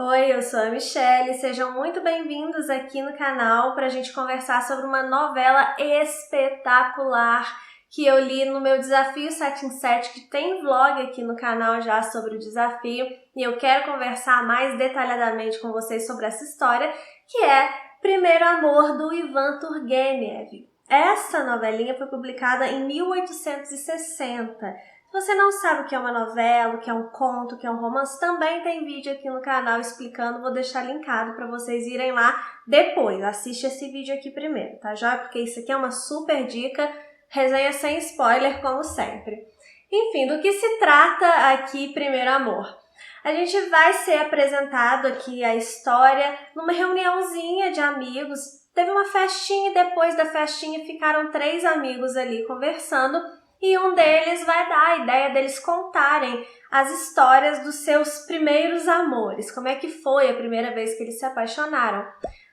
Oi, eu sou a Michelle, sejam muito bem-vindos aqui no canal para a gente conversar sobre uma novela espetacular que eu li no meu Desafio 7 em 7, que tem vlog aqui no canal já sobre o desafio, e eu quero conversar mais detalhadamente com vocês sobre essa história, que é Primeiro Amor, do Ivan Turgenev. Essa novelinha foi publicada em 1860. Se você não sabe o que é uma novela, o que é um conto, o que é um romance, também tem vídeo aqui no canal explicando, vou deixar linkado para vocês irem lá depois. Assiste esse vídeo aqui primeiro, tá joia? Porque isso aqui é uma super dica, resenha sem spoiler, como sempre. Enfim, do que se trata aqui Primeiro Amor? A gente vai ser apresentado aqui a história numa reuniãozinha de amigos. Teve uma festinha e depois da festinha ficaram 3 amigos ali conversando, e um deles vai dar a ideia deles contarem as histórias dos seus primeiros amores, como é que foi a primeira vez que eles se apaixonaram.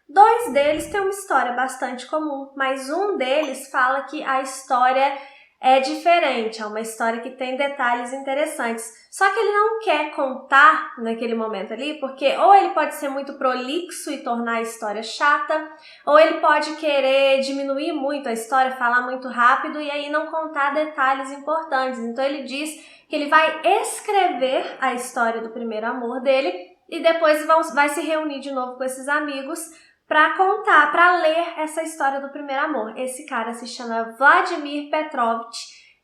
2 deles têm uma história bastante comum, mas um deles fala que a história é diferente, é uma história que tem detalhes interessantes. Só que ele não quer contar naquele momento ali, porque ou ele pode ser muito prolixo e tornar a história chata, ou ele pode querer diminuir muito a história, falar muito rápido e aí não contar detalhes importantes. Então ele diz que ele vai escrever a história do primeiro amor dele e depois vai se reunir de novo com esses amigos para contar, para ler essa história do primeiro amor. Esse cara se chama Vladimir Petrovich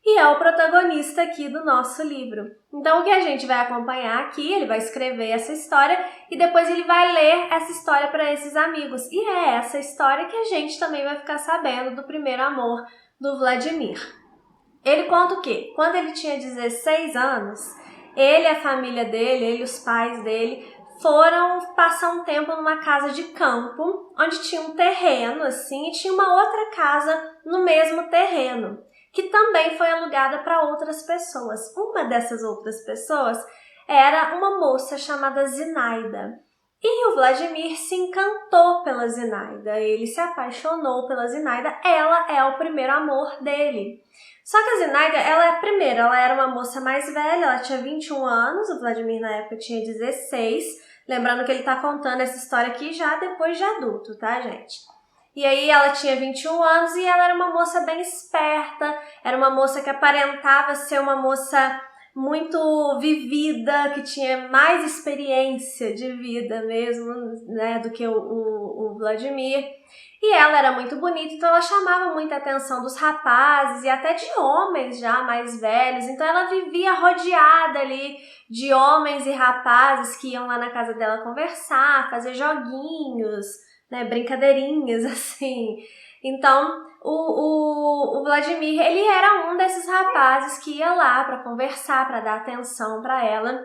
e é o protagonista aqui do nosso livro. Então o que a gente vai acompanhar aqui, ele vai escrever essa história e depois ele vai ler essa história para esses amigos. E é essa história que a gente também vai ficar sabendo do primeiro amor do Vladimir. Ele conta o quê? Quando ele tinha 16 anos, ele, a família dele, ele e os pais dele foram passar um tempo numa casa de campo, onde tinha um terreno assim, e tinha uma outra casa no mesmo terreno, que também foi alugada para outras pessoas. Uma dessas outras pessoas era uma moça chamada Zinaida. E o Vladimir se encantou pela Zinaida, ele se apaixonou pela Zinaida, ela é o primeiro amor dele. Só que a Zinaida, ela era uma moça mais velha, ela tinha 21 anos, o Vladimir na época tinha 16, lembrando que ele tá contando essa história aqui já depois de adulto, tá, gente? E aí ela tinha 21 anos e ela era uma moça bem esperta, era uma moça que aparentava ser uma moça muito vivida, que tinha mais experiência de vida mesmo, né, do que o Vladimir. E ela era muito bonita, então ela chamava muita atenção dos rapazes e até de homens já mais velhos. Então ela vivia rodeada ali de homens e rapazes que iam lá na casa dela conversar, fazer joguinhos, né, brincadeirinhas assim. Então o Vladimir, ele era um desses rapazes que ia lá para conversar, para dar atenção para ela.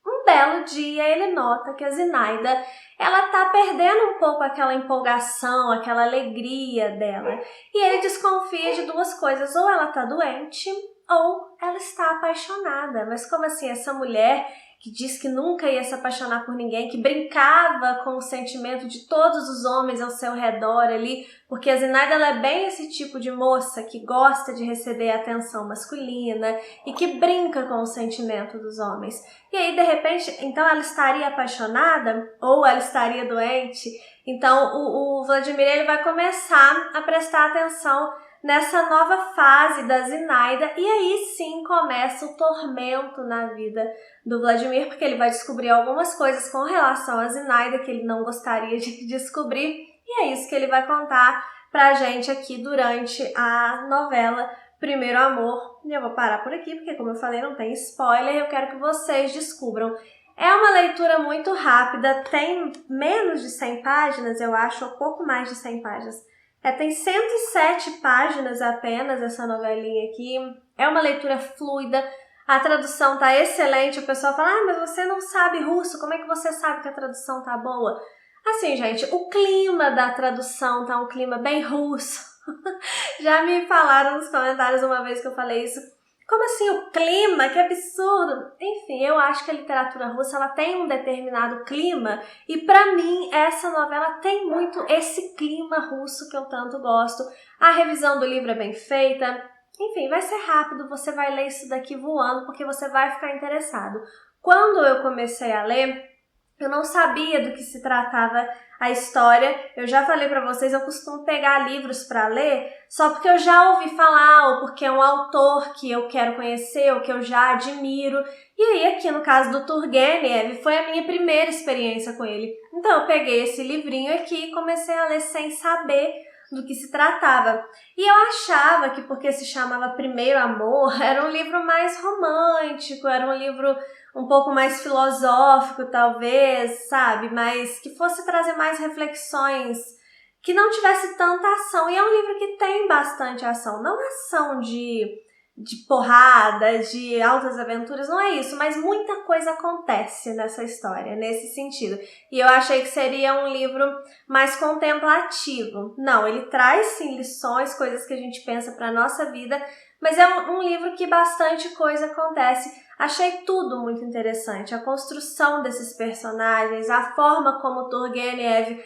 Um belo dia ele nota que a Zinaida, ela tá perdendo um pouco aquela empolgação, aquela alegria dela. E ele desconfia de 2 coisas, ou ela tá doente, ou ela está apaixonada. Mas como assim, essa mulher que diz que nunca ia se apaixonar por ninguém, que brincava com o sentimento de todos os homens ao seu redor ali, porque a Zinaida, ela é bem esse tipo de moça que gosta de receber atenção masculina e que brinca com o sentimento dos homens. E aí, de repente, então ela estaria apaixonada ou ela estaria doente? Então o Vladimir, ele vai começar a prestar atenção nessa nova fase da Zinaida, e aí sim começa o tormento na vida do Vladimir, porque ele vai descobrir algumas coisas com relação a Zinaida que ele não gostaria de descobrir, e é isso que ele vai contar pra gente aqui durante a novela Primeiro Amor. E eu vou parar por aqui, porque como eu falei, não tem spoiler, eu quero que vocês descubram. É uma leitura muito rápida, tem menos de 100 páginas, eu acho, ou pouco mais de 100 páginas. Tem 107 páginas apenas essa novelinha aqui. É uma leitura fluida, a tradução tá excelente. O pessoal fala, mas você não sabe russo, como é que você sabe que a tradução tá boa? Assim, gente, o clima da tradução tá um clima bem russo. Já me falaram nos comentários uma vez que eu falei isso. Como assim o clima? Que absurdo! Enfim, eu acho que a literatura russa, ela tem um determinado clima e pra mim essa novela tem muito esse clima russo que eu tanto gosto. A revisão do livro é bem feita. Enfim, vai ser rápido, você vai ler isso daqui voando porque você vai ficar interessado. Quando eu comecei a ler, Eu não sabia do que se tratava a história. Eu já falei pra vocês, eu costumo pegar livros pra ler só porque eu já ouvi falar ou porque é um autor que eu quero conhecer ou que eu já admiro. E aí, aqui no caso do Turgenev, foi a minha primeira experiência com ele. Então, eu peguei esse livrinho aqui e comecei a ler sem saber do que se tratava. E eu achava que porque se chamava Primeiro Amor, era um livro mais romântico, era um livro um pouco mais filosófico, talvez, sabe? Mas que fosse trazer mais reflexões, que não tivesse tanta ação. E é um livro que tem bastante ação. Não ação de porrada, de altas aventuras, não é isso, mas muita coisa acontece nessa história, nesse sentido. E eu achei que seria um livro mais contemplativo. Não, ele traz sim lições, coisas que a gente pensa para nossa vida, mas é um livro que bastante coisa acontece. Achei tudo muito interessante, a construção desses personagens, a forma como Turgenev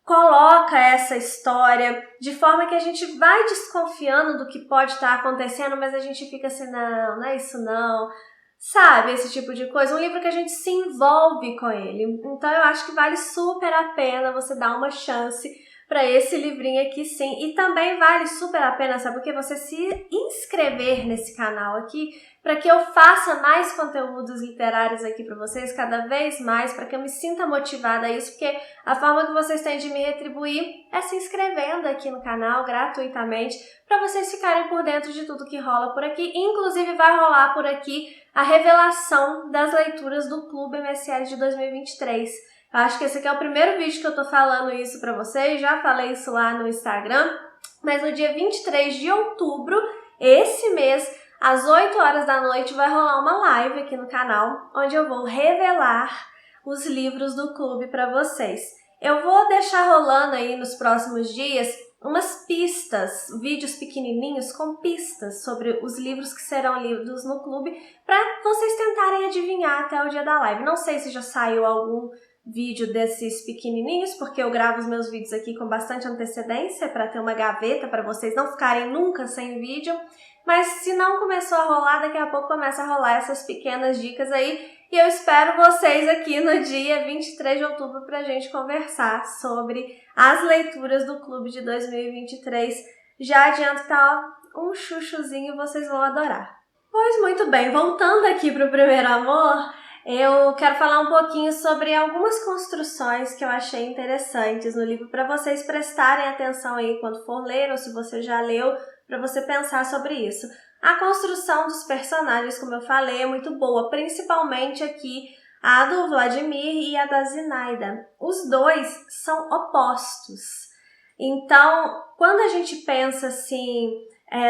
coloca essa história de forma que a gente vai desconfiando do que pode estar acontecendo, mas a gente fica assim, não, não é isso não, sabe, esse tipo de coisa. Um livro que a gente se envolve com ele. Então eu acho que vale super a pena você dar uma chance para esse livrinho aqui, sim. E também vale super a pena, sabe, porque você se inscrever nesse canal aqui para que eu faça mais conteúdos literários aqui para vocês, cada vez mais, para que eu me sinta motivada a isso, porque a forma que vocês têm de me retribuir é se inscrevendo aqui no canal gratuitamente, para vocês ficarem por dentro de tudo que rola por aqui. Inclusive vai rolar por aqui a revelação das leituras do Clube MSL de 2023. Eu acho que esse aqui é o primeiro vídeo que eu tô falando isso pra vocês, já falei isso lá no Instagram, mas no dia 23 de outubro, esse mês, às 8 horas da noite, vai rolar uma live aqui no canal, onde eu vou revelar os livros do clube pra vocês. Eu vou deixar rolando aí nos próximos dias umas pistas, vídeos pequenininhos com pistas sobre os livros que serão lidos no clube, para vocês tentarem adivinhar até o dia da live. Não sei se já saiu algum vídeo desses pequenininhos, porque eu gravo os meus vídeos aqui com bastante antecedência para ter uma gaveta para vocês não ficarem nunca sem vídeo, mas se não começou a rolar, daqui a pouco começa a rolar essas pequenas dicas aí, e eu espero vocês aqui no dia 23 de outubro para a gente conversar sobre as leituras do Clube de 2023. Já adianto que tá um chuchuzinho, vocês vão adorar. Pois muito bem, voltando aqui para o Primeiro Amor, eu quero falar um pouquinho sobre algumas construções que eu achei interessantes no livro para vocês prestarem atenção aí quando for ler, ou se você já leu, para você pensar sobre isso. A construção dos personagens, como eu falei, é muito boa, principalmente aqui a do Vladimir e a da Zinaida. Os dois são opostos. Então, quando a gente pensa assim,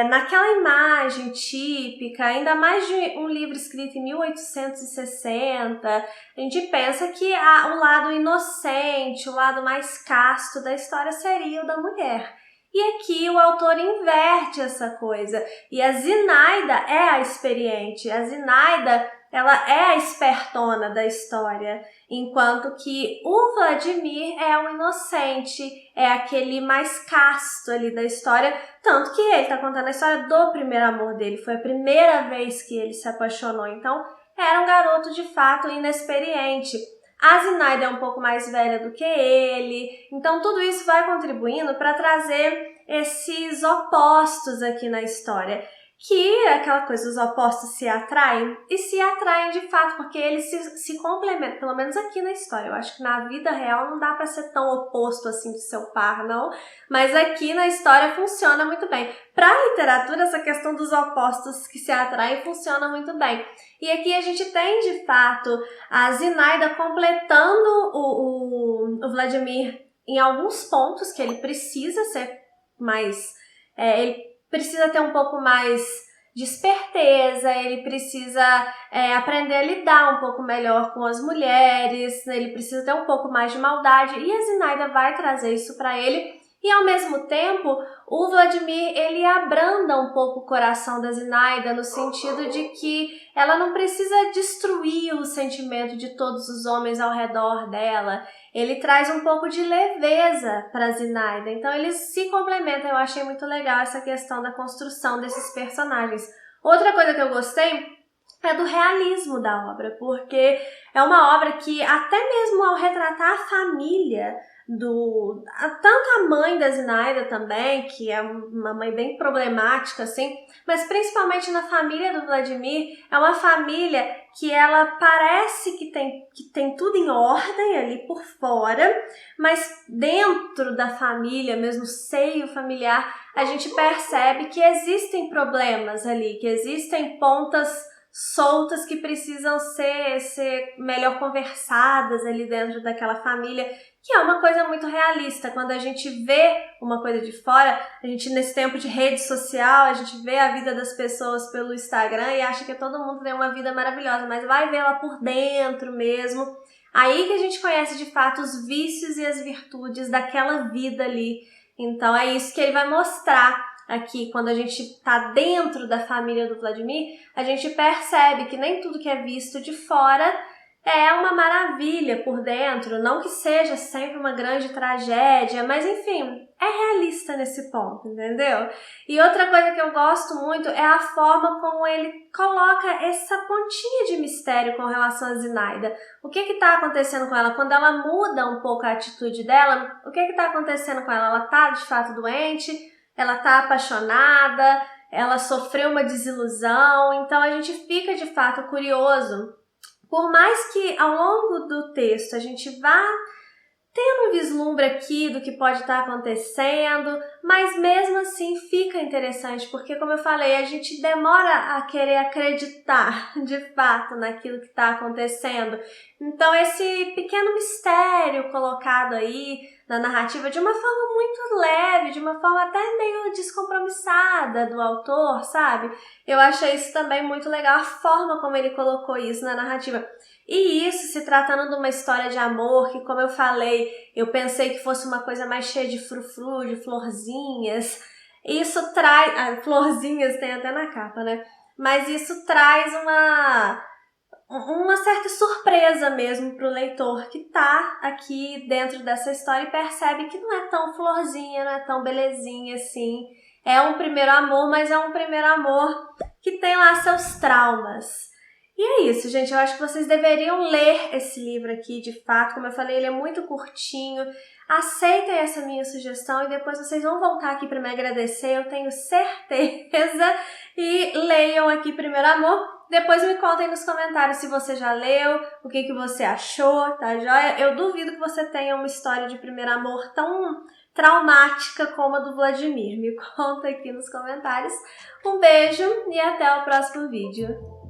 naquela imagem típica, ainda mais de um livro escrito em 1860, a gente pensa que o lado inocente, o lado mais casto da história seria o da mulher. E aqui o autor inverte essa coisa. E a Zinaida é a experiente, a Zinaida ela é a espertona da história, enquanto que o Vladimir é o inocente, é aquele mais casto ali da história, tanto que ele está contando a história do primeiro amor dele, foi a primeira vez que ele se apaixonou, então era um garoto de fato inexperiente. A Zinaida é um pouco mais velha do que ele, então tudo isso vai contribuindo para trazer esses opostos aqui na história. Que é aquela coisa, os opostos se atraem, e se atraem de fato, porque eles se complementam, pelo menos aqui na história. Eu acho que na vida real não dá para ser tão oposto assim de seu par, não, mas aqui na história funciona muito bem. Para a literatura, essa questão dos opostos que se atraem funciona muito bem. E aqui a gente tem, de fato, a Zinaida completando o Vladimir em alguns pontos que ele precisa ser mais... ele precisa ter um pouco mais de esperteza, ele precisa aprender a lidar um pouco melhor com as mulheres, ele precisa ter um pouco mais de maldade, e a Zinaida vai trazer isso para ele. E ao mesmo tempo, o Vladimir, ele abranda um pouco o coração da Zinaida no sentido de que ela não precisa destruir o sentimento de todos os homens ao redor dela. Ele traz um pouco de leveza para a Zinaida. Então eles se complementam. Eu achei muito legal essa questão da construção desses personagens. Outra coisa que eu gostei é do realismo da obra, porque é uma obra que até mesmo ao retratar a família tanto a mãe da Zinaida também, que é uma mãe bem problemática, assim, mas principalmente na família do Vladimir, é uma família que ela parece que tem tudo em ordem ali por fora, mas dentro da família, mesmo seio familiar, a gente percebe que existem problemas ali, que existem pontas soltas que precisam ser melhor conversadas ali dentro daquela família, que é uma coisa muito realista. Quando a gente vê uma coisa de fora, a gente nesse tempo de rede social, a gente vê a vida das pessoas pelo Instagram e acha que todo mundo tem uma vida maravilhosa, mas vai ver lá por dentro mesmo. Aí que a gente conhece de fato os vícios e as virtudes daquela vida ali. Então é isso que ele vai mostrar aqui. Quando a gente está dentro da família do Vladimir, a gente percebe que nem tudo que é visto de fora é uma maravilha por dentro, não que seja sempre uma grande tragédia, mas enfim, é realista nesse ponto, entendeu? E outra coisa que eu gosto muito é a forma como ele coloca essa pontinha de mistério com relação a Zinaida. O que está acontecendo com ela? Quando ela muda um pouco a atitude dela, o que está acontecendo com ela? Ela está de fato doente? Ela está apaixonada? Ela sofreu uma desilusão? Então a gente fica de fato curioso. Por mais que ao longo do texto a gente vá tendo um vislumbre aqui do que pode estar acontecendo, mas mesmo assim fica interessante, porque como eu falei, a gente demora a querer acreditar de fato naquilo que está acontecendo. Então esse pequeno mistério colocado aí na narrativa de uma forma muito leve, de uma forma até meio descompromissada do autor, sabe? Eu achei isso também muito legal, a forma como ele colocou isso na narrativa. E isso se tratando de uma história de amor, que como eu falei, eu pensei que fosse uma coisa mais cheia de frufru, de florzinhas. Isso traz... florzinhas tem até na capa, né? Mas isso traz uma certa surpresa mesmo pro leitor que tá aqui dentro dessa história e percebe que não é tão florzinha, não é tão belezinha assim. É um primeiro amor, mas é um primeiro amor que tem lá seus traumas. E é isso, gente. Eu acho que vocês deveriam ler esse livro aqui, de fato. Como eu falei, ele é muito curtinho. Aceitem essa minha sugestão e depois vocês vão voltar aqui para me agradecer, eu tenho certeza. E leiam aqui Primeiro Amor. Depois me contem nos comentários se você já leu, o que você achou, tá joia? Eu duvido que você tenha uma história de primeiro amor tão traumática como a do Vladimir. Me conta aqui nos comentários. Um beijo e até o próximo vídeo.